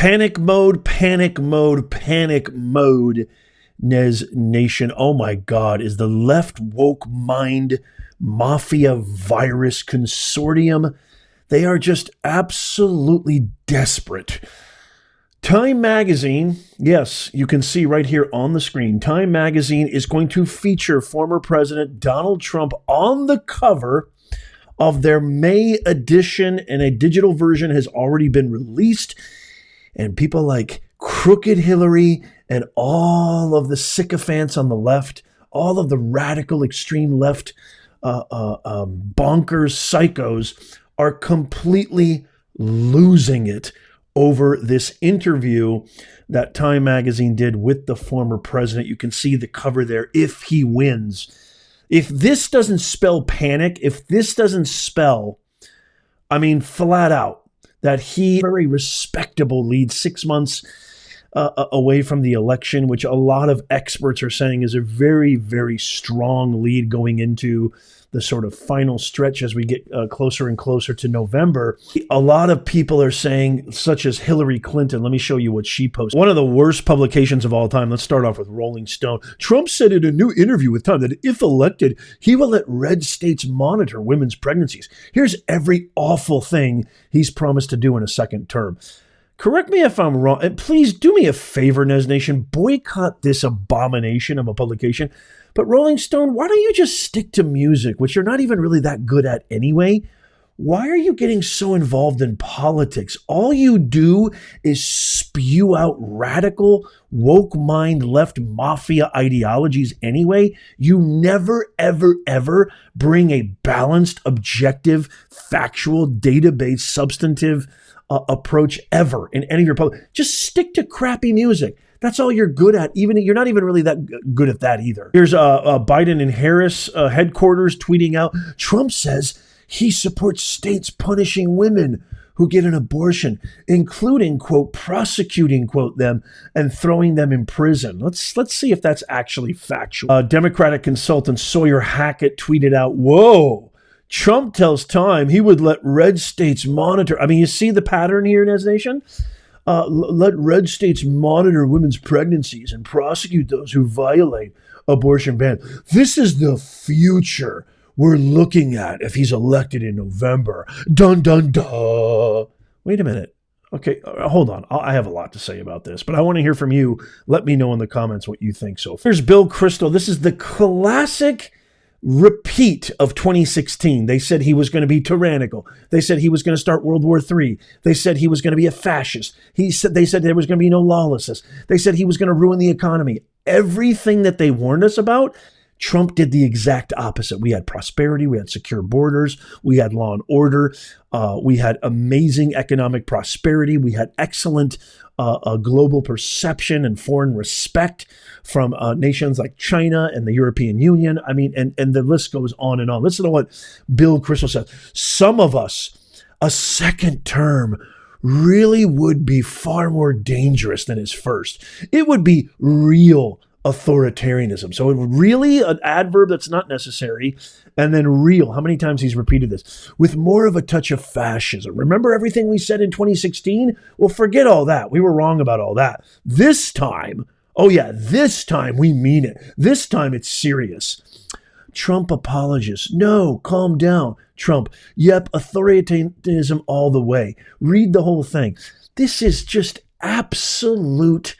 Panic mode, panic mode, panic mode, Nez Nation. Oh my God, is the left woke mind mafia virus consortium. They are just absolutely desperate. Time Magazine, yes, you can see right here on the screen, Time Magazine is going to feature former President Donald Trump on the cover of their May edition, and a digital version has already been released. And people like Crooked Hillary and all of the sycophants on the left, all of the radical extreme left bonkers psychos are completely losing it over this interview that Time Magazine did with the former president. You can see the cover there, if he wins. If this doesn't spell panic, if this doesn't spell, I mean, flat out, that he, very respectable lead, 6 months away from the election, which a lot of experts are saying is a very, very strong lead going into the sort of final stretch as we get closer and closer to November. A lot of people are saying, such as Hillary Clinton, let me show you what she posted. One of the worst publications of all time. Let's start off with Rolling Stone. Trump said in a new interview with Time that if elected, he will let red states monitor women's pregnancies. Here's every awful thing he's promised to do in a second term. Correct me if I'm wrong, and please do me a favor, Nez Nation, boycott this abomination of a publication. But Rolling Stone, why don't you just stick to music, which you're not even really that good at anyway? Why are you getting so involved in politics? All you do is spew out radical, woke mind, left mafia ideologies anyway. You never, ever, ever bring a balanced, objective, factual, database, substantive approach ever in any of your public. Just stick to crappy music. That's all you're good at. Even you're not even really that good at that either. Here's Biden and Harris headquarters tweeting out, Trump says he supports states punishing women who get an abortion, including, quote, prosecuting, quote, them and throwing them in prison. Let's see if that's actually factual. Democratic consultant Sawyer Hackett tweeted out, whoa, Trump tells Time he would let red states monitor. I mean, you see the pattern here, Nez Nation? Let red states monitor women's pregnancies and prosecute those who violate abortion ban. This is the future we're looking at if he's elected in November. Dun, dun, dun. Wait a minute. Okay, hold on. I have a lot to say about this, but I want to hear from you. Let me know in the comments what you think so far. Here's Bill Kristol. This is the classic repeat of 2016. They said he was going to be tyrannical. They said he was going to start World War III. They said he was going to be a fascist. They said there was going to be no lawlessness. They said he was going to ruin the economy. Everything that they warned us about, Trump did the exact opposite. We had prosperity. We had secure borders. We had law and order. We had amazing economic prosperity. We had excellent global perception and foreign respect from nations like China and the European Union. I mean, and the list goes on and on. Listen to what Bill Kristol says. Some of us, a second term really would be far more dangerous than his first. It would be real authoritarianism. So really an adverb that's not necessary, and then real. How many times he's repeated this? With more of a touch of fascism. Remember everything we said in 2016? Well, forget all that. We were wrong about all that. This time, oh yeah, this time we mean it. This time it's serious. Trump apologist. No, calm down. Trump. Yep, authoritarianism all the way. Read the whole thing. This is just absolute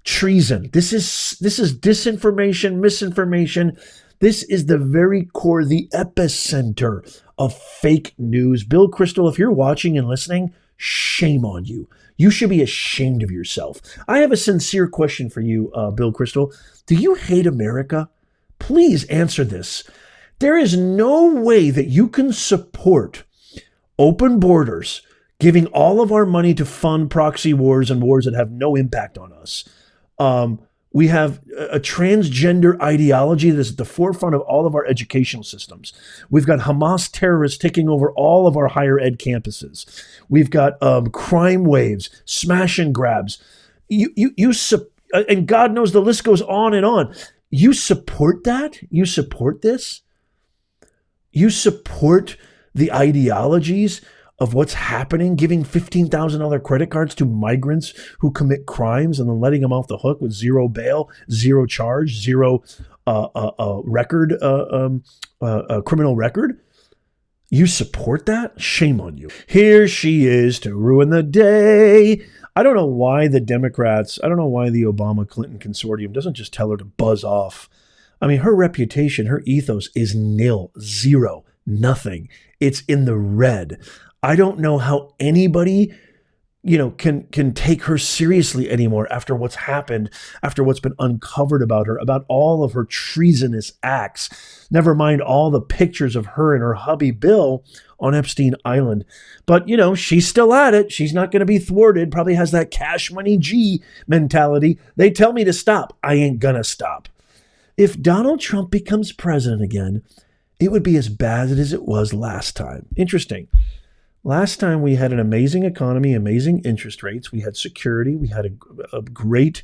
treason. This is disinformation, misinformation. This is the very core, the epicenter of fake news. Bill Kristol, if you're watching and listening, shame on you. You should be ashamed of yourself. I have a sincere question for you, Bill Kristol. Do you hate America? Please answer this. There is no way that you can support open borders, giving all of our money to fund proxy wars and wars that have no impact on us. We have a transgender ideology that is at the forefront of all of our educational systems. We've got Hamas terrorists taking over all of our higher ed campuses. We've got crime waves, smash and grabs. And God knows the list goes on and on. You support that? You support this? You support the ideologies of what's happening, giving $15,000 credit cards to migrants who commit crimes and then letting them off the hook with zero bail, zero charge, zero criminal record. You support that? Shame on you. Here she is to ruin the day. I don't know why the Democrats, I don't know why the Obama-Clinton consortium doesn't just tell her to buzz off. I mean, her reputation, her ethos is nil, zero, nothing. It's in the red. I don't know how anybody, can take her seriously anymore after what's happened, after what's been uncovered about her, about all of her treasonous acts. Never mind all the pictures of her and her hubby Bill on Epstein Island. But, she's still at it. She's not going to be thwarted. Probably has that cash money G mentality. They tell me to stop. I ain't going to stop. If Donald Trump becomes president again, it would be as bad as it was last time. Interesting. Last time we had an amazing economy, amazing interest rates. We had security. We had a great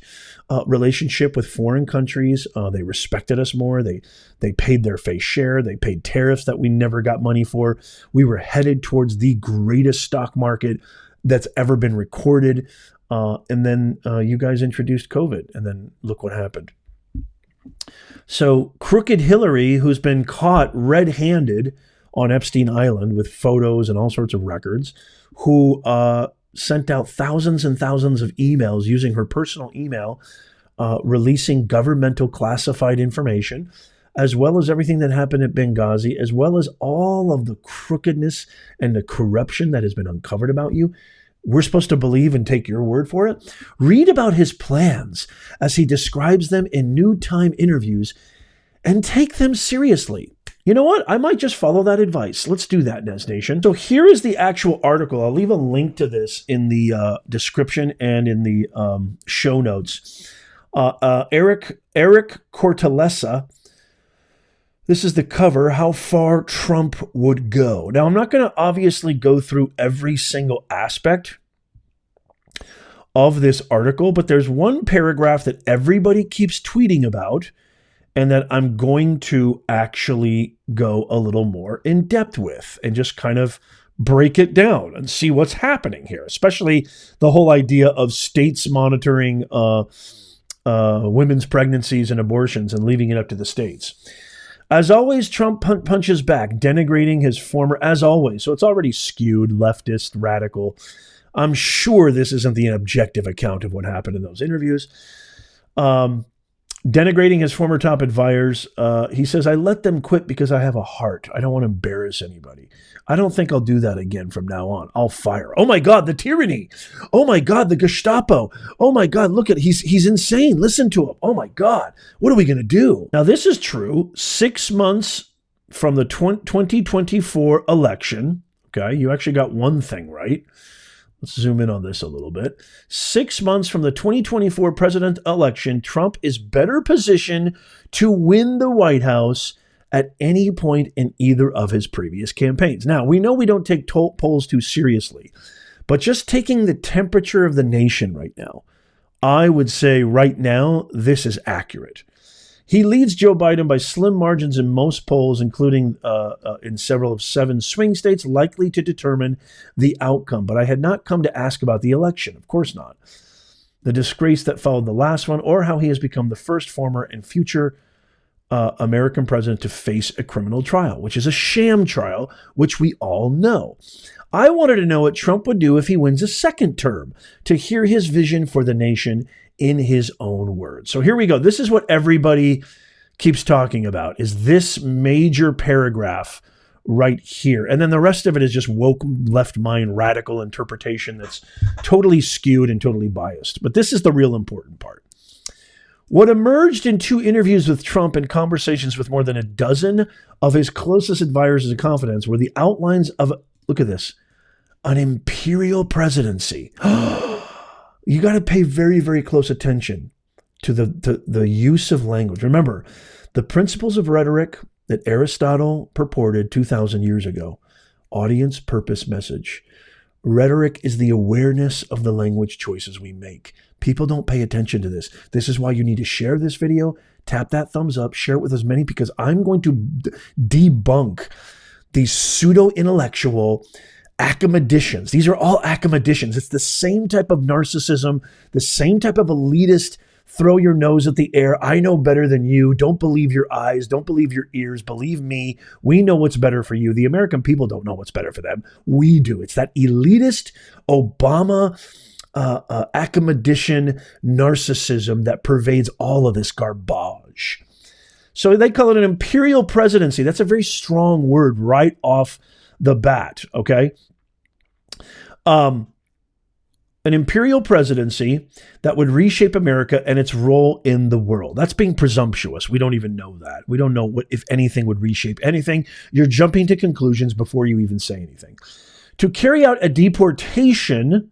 relationship with foreign countries. They respected us more. They paid their fair share. They paid tariffs that we never got money for. We were headed towards the greatest stock market that's ever been recorded. And then you guys introduced COVID, and then look what happened. So Crooked Hillary, who's been caught red-handed on Epstein Island with photos and all sorts of records, who sent out thousands and thousands of emails using her personal email, releasing governmental classified information, as well as everything that happened at Benghazi, as well as all of the crookedness and the corruption that has been uncovered about you. We're supposed to believe and take your word for it? Read about his plans as he describes them in New Time interviews and take them seriously. You know what? I might just follow that advice. Let's do that, Nez Nation. So here is the actual article. I'll leave a link to this in the description and in the show notes. Eric Cortellessa. This is the cover, How Far Trump Would Go. Now, I'm not going to obviously go through every single aspect of this article, but there's one paragraph that everybody keeps tweeting about and that I'm going to actually go a little more in depth with and just kind of break it down and see what's happening here, especially the whole idea of states monitoring women's pregnancies and abortions and leaving it up to the states. As always, Trump punches back, denigrating his former, as always. So it's already skewed, leftist, radical. I'm sure this isn't the objective account of what happened in those interviews. Denigrating his former top advisors, he says, I let them quit because I have a heart. I don't want to embarrass anybody. I don't think I'll do that again from now on. I'll fire. Oh my God, the tyranny. Oh my God, the Gestapo. Oh my God, look at he's insane. Listen to him. Oh my God, what are we going to do? Now, this is true 6 months from the 2024 election. Okay, you actually got one thing right. Let's zoom in on this a little bit. 6 months from the 2024 president election, Trump is better positioned to win the White House at any point in either of his previous campaigns. Now, we know we don't take polls too seriously, but just taking the temperature of the nation right now, I would say right now, this is accurate. He leads Joe Biden by slim margins in most polls, including in several of 7 swing states, likely to determine the outcome. But I had not come to ask about the election. Of course not. The disgrace that followed the last one, or how he has become the first former and future American president to face a criminal trial, which is a sham trial, which we all know. I wanted to know what Trump would do if he wins a second term, to hear his vision for the nation in his own words. So here we go. This is what everybody keeps talking about, is this major paragraph right here. And then the rest of it is just woke left mind radical interpretation that's totally skewed and totally biased. But this is the real important part. What emerged in 2 interviews with Trump and conversations with more than a dozen of his closest advisors and confidants were the outlines of, look at this, an imperial presidency. You got to pay very, very close attention to the use of language. Remember, the principles of rhetoric that Aristotle purported 2,000 years ago: audience, purpose, message. Rhetoric is the awareness of the language choices we make. People don't pay attention to this. This is why you need to share this video, tap that thumbs up, share it with as many, because I'm going to debunk these pseudo-intellectual, academicians. These are all academicians. It's the same type of narcissism, the same type of elitist, throw your nose at the air. I know better than you. Don't believe your eyes. Don't believe your ears. Believe me. We know what's better for you. The American people don't know what's better for them. We do. It's that elitist Obama academician narcissism that pervades all of this garbage. So they call it an imperial presidency. That's a very strong word right off the bat, okay? An imperial presidency that would reshape America and its role in the world. That's being presumptuous. We don't even know that. We don't know what, if anything, would reshape anything. You're jumping to conclusions before you even say anything. To carry out a deportation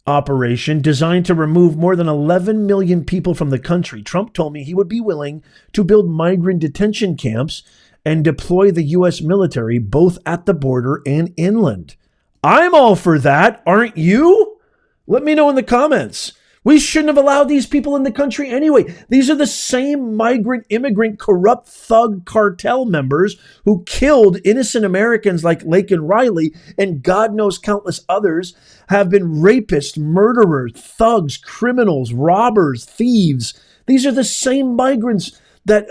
operation designed to remove more than 11 million people from the country, Trump told me he would be willing to build migrant detention camps and deploy the U.S. military both at the border and inland. I'm all for that, aren't you? Let me know in the comments. We shouldn't have allowed these people in the country anyway. These are the same migrant, immigrant, corrupt thug cartel members who killed innocent Americans like Lake and Riley, and God knows countless others have been rapists, murderers, thugs, criminals, robbers, thieves. These are the same migrants that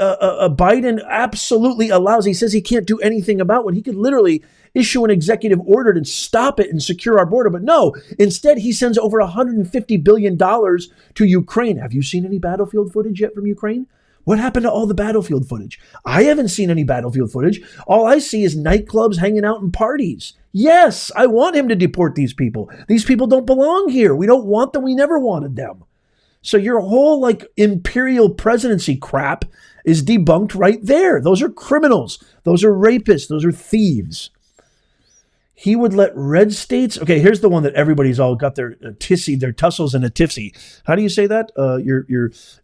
Biden absolutely allows. He says he can't do anything about when he could literally issue an executive order to stop it and secure our border. But no, instead he sends over $150 billion to Ukraine. Have you seen any battlefield footage yet from Ukraine? What happened to all the battlefield footage? I haven't seen any battlefield footage. All I see is nightclubs, hanging out, and parties. Yes, I want him to deport these people. These people don't belong here. We don't want them. We never wanted them. So your whole like imperial presidency crap is debunked right there. Those are criminals. Those are rapists. Those are thieves. He would let red states. Okay, here's the one that everybody's all got their tussles in a tipsy. How do you say that?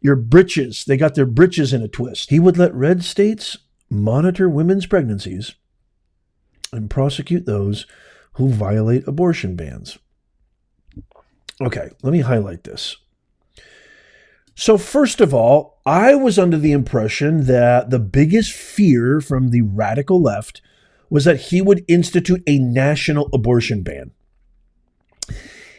Your britches. They got their britches in a twist. He would let red states monitor women's pregnancies and prosecute those who violate abortion bans. Okay, let me highlight this. So first of all, I was under the impression that the biggest fear from the radical left was that he would institute a national abortion ban.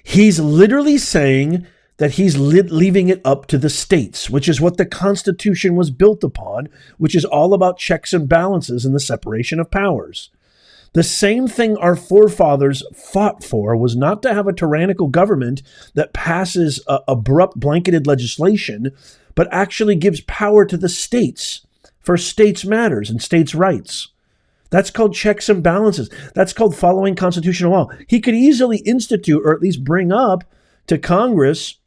He's literally saying that he's leaving it up to the states, which is what the Constitution was built upon, which is all about checks and balances and the separation of powers. The same thing our forefathers fought for was not to have a tyrannical government that passes abrupt blanketed legislation, but actually gives power to the states for states' matters and states' rights. That's called checks and balances. That's called following constitutional law. He could easily institute, or at least bring up to Congress,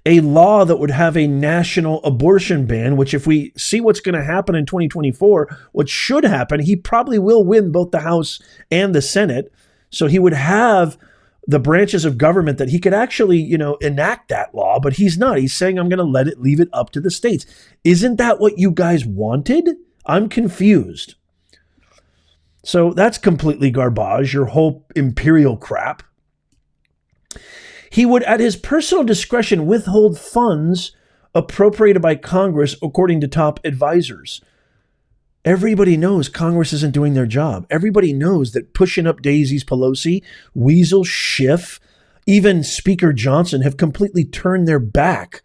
a law that would have a national abortion ban, which if we see what's going to happen in 2024, what should happen, he probably will win both the House and the Senate. So he would have the branches of government that he could actually, enact that law, but he's not. He's saying, I'm going to leave it up to the states. Isn't that what you guys wanted? I'm confused. So that's completely garbage, your whole imperial crap. He would, at his personal discretion, withhold funds appropriated by Congress, according to top advisors. Everybody knows Congress isn't doing their job. Everybody knows that pushing up daisies, Pelosi, Weasel, Schiff, even Speaker Johnson have completely turned their back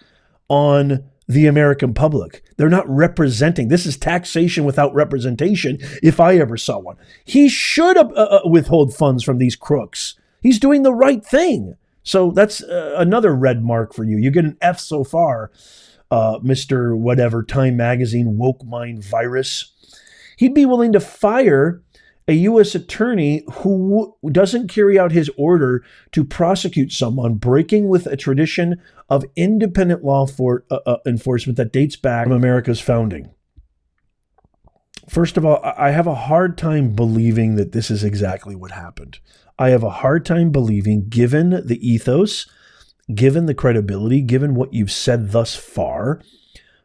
on the American public. They're not representing. This is taxation without representation, if I ever saw one. He should withhold funds from these crooks. He's doing the right thing. So that's another red mark for you. You get an F so far, Mr. Whatever, Time Magazine, woke mind virus. He'd be willing to fire a U.S. attorney who doesn't carry out his order to prosecute someone breaking with a tradition of independent law enforcement that dates back from America's founding. First of all, I have a hard time believing that this is exactly what happened. I have a hard time believing, given the ethos, given the credibility, given what you've said thus far,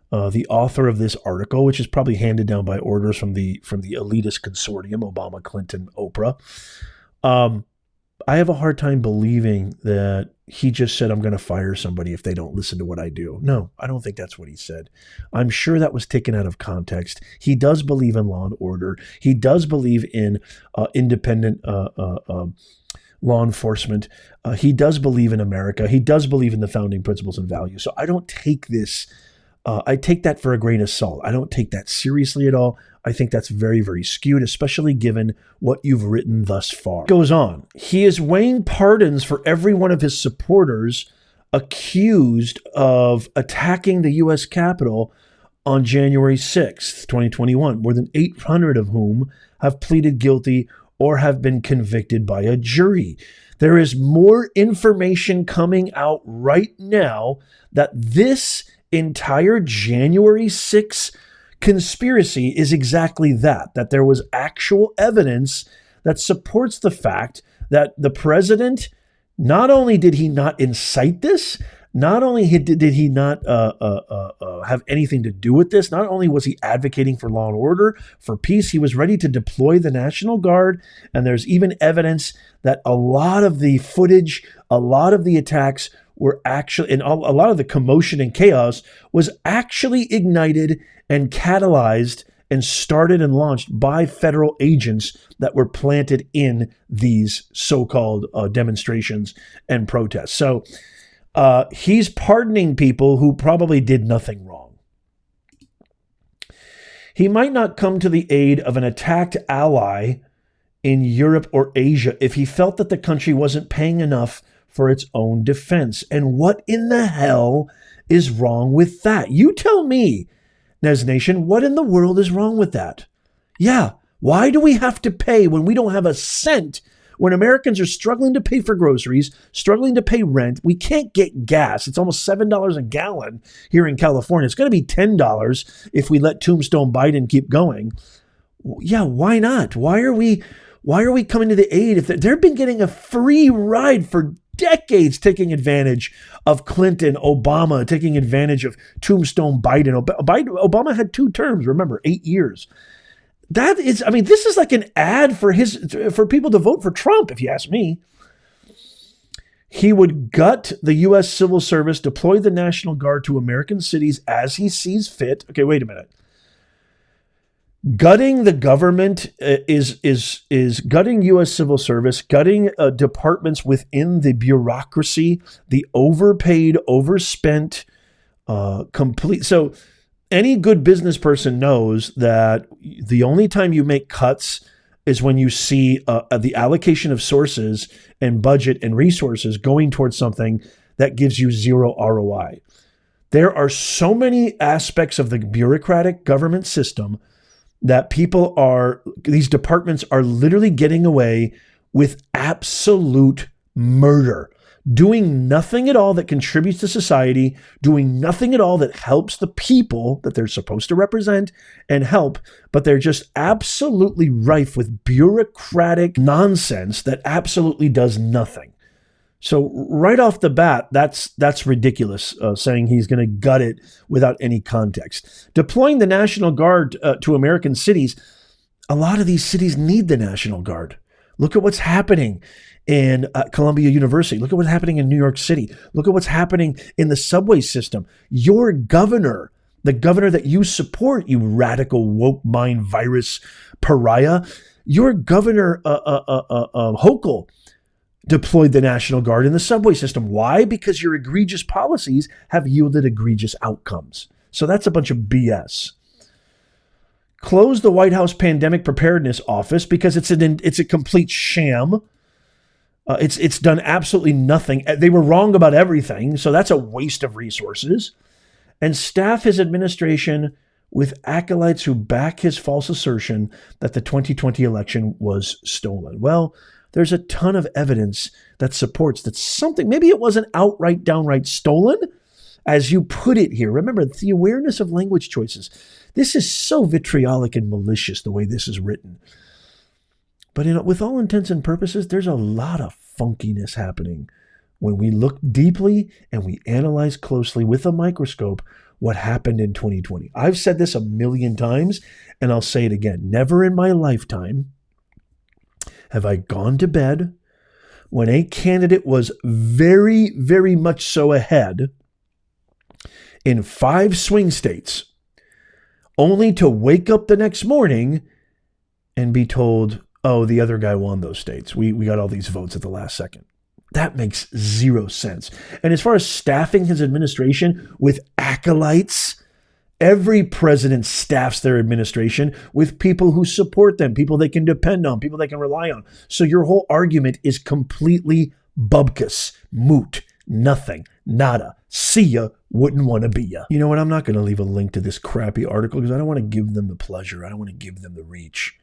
the author of this article, which is probably handed down by orders from the elitist consortium, Obama, Clinton, Oprah. I have a hard time believing that he just said, I'm going to fire somebody if they don't listen to what I do. No, I don't think that's what he said. I'm sure that was taken out of context. He does believe in law and order. He does believe in independent law enforcement. He does believe in America. He does believe in the founding principles and values. So I don't take this, I take that for a grain of salt. I don't take that seriously at all. I think that's very, very skewed, especially given what you've written thus far. It goes on. He is weighing pardons for every one of his supporters accused of attacking the U.S. Capitol on January 6th, 2021, more than 800 of whom have pleaded guilty or have been convicted by a jury. There is more information coming out right now that this entire January 6th conspiracy is exactly that there was actual evidence that supports the fact that the president, not only did he not incite this, not only did he not have anything to do with this, not only was he advocating for law and order, for peace, he was ready to deploy the National Guard. And there's even evidence that a lot of the footage, a lot of the attacks were actually, and a lot of the commotion and chaos was actually ignited and catalyzed and started and launched by federal agents that were planted in these so-called demonstrations and protests. So he's pardoning people who probably did nothing wrong. He might not come to the aid of an attacked ally in Europe or Asia if he felt that the country wasn't paying enough for its own defense. And what in the hell is wrong with that? You tell me, Nez Nation, what in the world is wrong with that? Yeah, why do we have to pay when we don't have a cent? When Americans are struggling to pay for groceries, struggling to pay rent, we can't get gas. It's almost $7 a gallon here in California. It's going to be $10 if we let Tombstone Biden keep going. Yeah, why not? Why are we coming to the aid? If they've been getting a free ride for decades, taking advantage of Clinton, Obama, taking advantage of Tombstone Biden. Obama had 2 terms, remember, 8 years. That is, I mean, this is like an ad for people to vote for Trump, if you ask me. He would gut the U.S. Civil Service, deploy the National Guard to American cities as he sees fit. Okay, wait a minute. Gutting the government is gutting U.S. Civil Service, gutting departments within the bureaucracy, the overpaid, overspent, complete. So any good business person knows that the only time you make cuts is when you see the allocation of sources and budget and resources going towards something that gives you zero ROI. There are so many aspects of the bureaucratic government system that these departments are literally getting away with absolute murder, doing nothing at all that contributes to society, doing nothing at all that helps the people that they're supposed to represent and help, but they're just absolutely rife with bureaucratic nonsense that absolutely does nothing. So right off the bat, that's ridiculous, saying he's going to gut it without any context. Deploying the National Guard to American cities, a lot of these cities need the National Guard. Look at what's happening in Columbia University. Look at what's happening in New York City. Look at what's happening in the subway system. Your governor, the governor that you support, you radical woke mind virus pariah, your governor Hochul deployed the National Guard in the subway system. Why? Because your egregious policies have yielded egregious outcomes. So that's a bunch of BS. Close the White House Pandemic Preparedness Office because it's a complete sham. It's done absolutely nothing. They were wrong about everything, so that's a waste of resources. And staff his administration with acolytes who back his false assertion that the 2020 election was stolen. Well, there's a ton of evidence that supports that something, maybe it wasn't downright stolen, as you put it here. Remember, the awareness of language choices. This is so vitriolic and malicious the way this is written. But with all intents and purposes, there's a lot of funkiness happening when we look deeply and we analyze closely with a microscope what happened in 2020. I've said this a million times, and I'll say it again. Never in my lifetime have I gone to bed when a candidate was very, very much so ahead in 5 swing states, only to wake up the next morning and be told, oh, the other guy won those states. We got all these votes at the last second. That makes zero sense. And as far as staffing his administration with acolytes, every president staffs their administration with people who support them, people they can depend on, people they can rely on. So your whole argument is completely bubkus, moot, nothing, nada. See ya, wouldn't want to be ya. You know what? I'm not going to leave a link to this crappy article because I don't want to give them the pleasure. I don't want to give them the reach.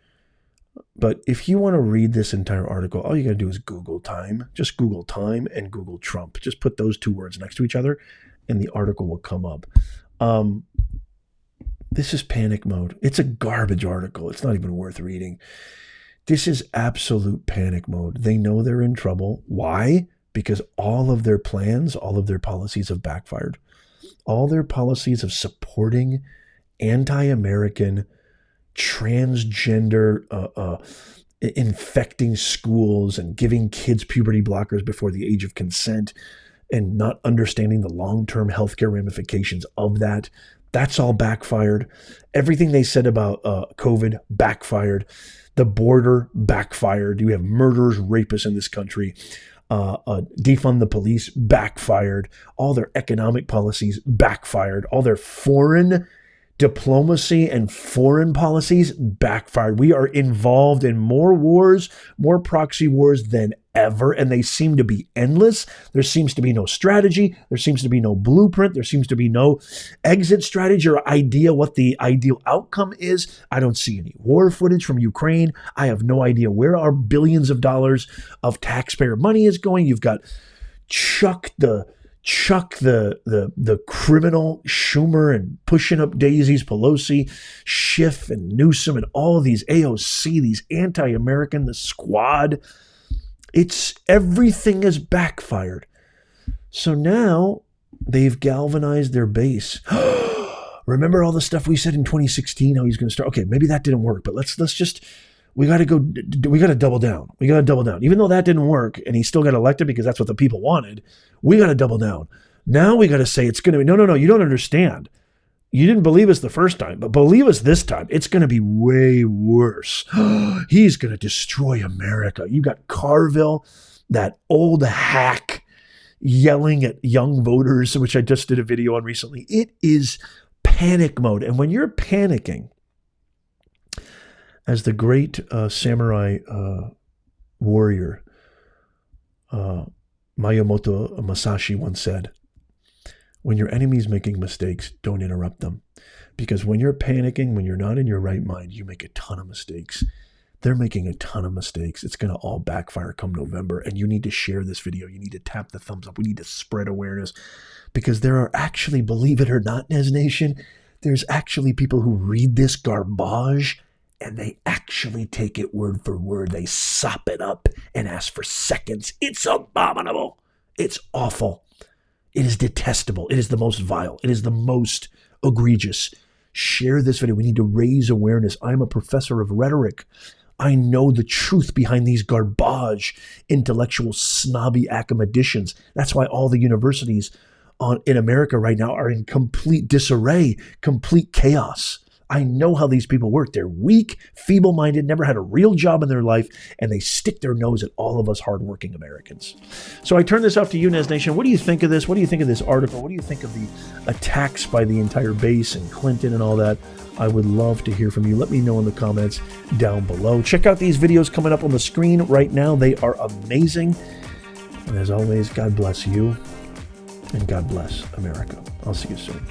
But if you want to read this entire article, all you got to do is Google time. Just Google time and Google Trump. Just put those 2 words next to each other and the article will come up. This is panic mode. It's a garbage article. It's not even worth reading. This is absolute panic mode. They know they're in trouble. Why? Because all of their plans, all of their policies have backfired. All their policies of supporting anti-American, transgender, infecting schools and giving kids puberty blockers before the age of consent and not understanding the long-term healthcare ramifications of that. That's all backfired. Everything they said about COVID backfired. The border backfired. You have murderers, rapists in this country. Defund the police backfired. All their economic policies backfired. All their foreign diplomacy and foreign policies backfired. We are involved in more wars, more proxy wars than ever, and they seem to be endless. There seems to be no strategy. There seems to be no blueprint. There seems to be no exit strategy or idea what the ideal outcome is. I don't see any war footage from Ukraine. I have no idea where our billions of dollars of taxpayer money is going. You've got Chuck the criminal Schumer and pushing up daisies, Pelosi, Schiff and Newsom and all of these AOC, these anti-American, the squad. It's everything is backfired. So now they've galvanized their base. Remember all the stuff we said in 2016, how he's going to start? Okay, maybe that didn't work, but let's just, we got to double down. We got to double down. Even though that didn't work and he still got elected because that's what the people wanted, we got to double down. Now we got to say it's going to be, no, you don't understand. You didn't believe us the first time, but believe us this time. It's going to be way worse. He's going to destroy America. You got Carville, that old hack, yelling at young voters, which I just did a video on recently. It is panic mode. And when you're panicking, as the great samurai warrior Miyamoto Musashi once said, when your enemy's making mistakes, don't interrupt them. Because when you're panicking, when you're not in your right mind, you make a ton of mistakes. They're making a ton of mistakes. It's going to all backfire come November. And you need to share this video. You need to tap the thumbs up. We need to spread awareness. Because there are actually, believe it or not, Nez Nation, there's actually people who read this garbage and they actually take it word for word. They sop it up and ask for seconds. It's abominable. It's awful. It is detestable. It is the most vile. It is the most egregious. Share this video. We need to raise awareness. I'm a professor of rhetoric. I know the truth behind these garbage, intellectual, snobby academicians. That's why all the universities in America right now are in complete disarray, complete chaos. I know how these people work. They're weak, feeble-minded, never had a real job in their life, and they stick their nose at all of us hardworking Americans. So I turn this off to you, Nez Nation. What do you think of this? What do you think of this article? What do you think of the attacks by the entire base and Clinton and all that? I would love to hear from you. Let me know in the comments down below. Check out these videos coming up on the screen right now. They are amazing. And as always, God bless you, and God bless America. I'll see you soon.